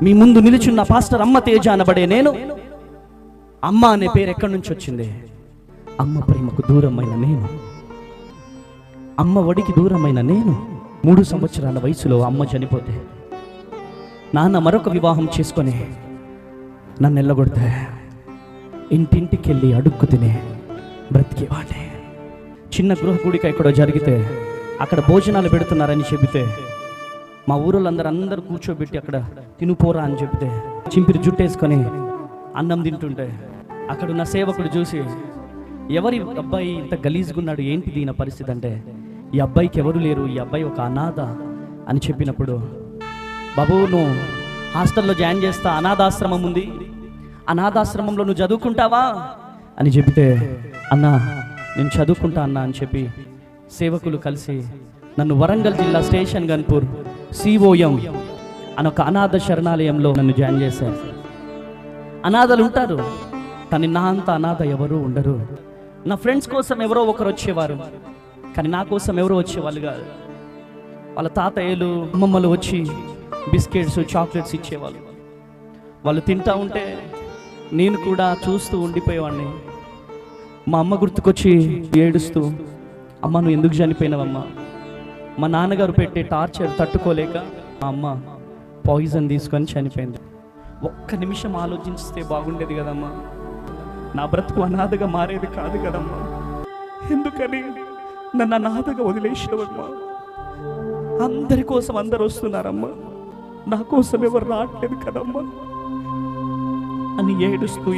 మీ ముందు నిలుచున్న పాస్టర్ అమ్మ తేజ అనబడే నేను, అమ్మ అనే పేరు ఎక్కడి నుంచి వచ్చింది? అమ్మ ప్రేమకు దూరమైన నేను, అమ్మ ఒడికి దూరమైన నేను. 3 సంవత్సరాల వయసులో అమ్మ చనిపోతే నాన్న మరొక వివాహం చేసుకొని నన్ను ఎల్లగొడితే ఇంటింటికి వెళ్ళి అడుక్కు తినే బ్రతికేవాడిని. చిన్న గృహ కూడిక ఎక్కడో జరిగితే అక్కడ భోజనాలు పెడుతున్నారని చెబితే మా ఊరోళ్ళందరూ కూర్చోబెట్టి అక్కడ తినుపోరా అని చెప్తే చింపిరి జుట్టేసుకొని అన్నం తింటుంటే అక్కడున్న సేవకుడు చూసి, ఎవరి అబ్బాయి ఇంత గలీజ్గున్నాడు, ఏంటి దీని పరిస్థితి అంటే, ఈ అబ్బాయికి ఎవరు లేరు, ఈ అబ్బాయి ఒక అనాథ అని చెప్పినప్పుడు, బాబు నువ్వు హాస్టల్లో జాయిన్ చేస్తా, అనాథాశ్రమం ఉంది, అనాథాశ్రమంలో నువ్వు చదువుకుంటావా అని చెబితే, అన్నా నేను చదువుకుంటా అన్నా అని చెప్పి సేవకులు కలిసి నన్ను వరంగల్ జిల్లా స్టేషన్ గన్పూర్ COM అని ఒక అనాథ శరణాలయంలో నన్ను జాయిన్ చేశారు. అనాథలు ఉంటారు, కానీ నా అంత అనాథ ఎవరు ఉండరు. నా ఫ్రెండ్స్ కోసం ఎవరో ఒకరు వచ్చేవారు, కానీ నా కోసం ఎవరో వచ్చేవాళ్ళు కాదు. వాళ్ళ తాతయ్యలు అమ్మమ్మలు వచ్చి బిస్కెట్స్ చాక్లెట్స్ ఇచ్చేవాళ్ళు. వాళ్ళు తింటా ఉంటే నేను కూడా చూస్తూ ఉండిపోయేవాడిని. మా అమ్మ గుర్తుకొచ్చి ఏడుస్తూ, అమ్మ నువ్వు ఎందుకు చనిపోయినావమ్మా? మా నాన్నగారు పెట్టే టార్చర్ తట్టుకోలేక మా అమ్మ పాయిజన్ తీసుకొని చనిపోయింది. ఒక్క నిమిషం ఆలోచిస్తే బాగుండేది కదమ్మా, నా బ్రతుకు అనాథగా మారేది కాదు కదమ్మా. ఎందుకని నన్ను అనాథగా వదిలేసినవమ్మా? అందరి కోసం అందరు వస్తున్నారమ్మా, నా కోసం ఎవరు రావట్లేదు కదమ్మా అని ఏడుస్తూ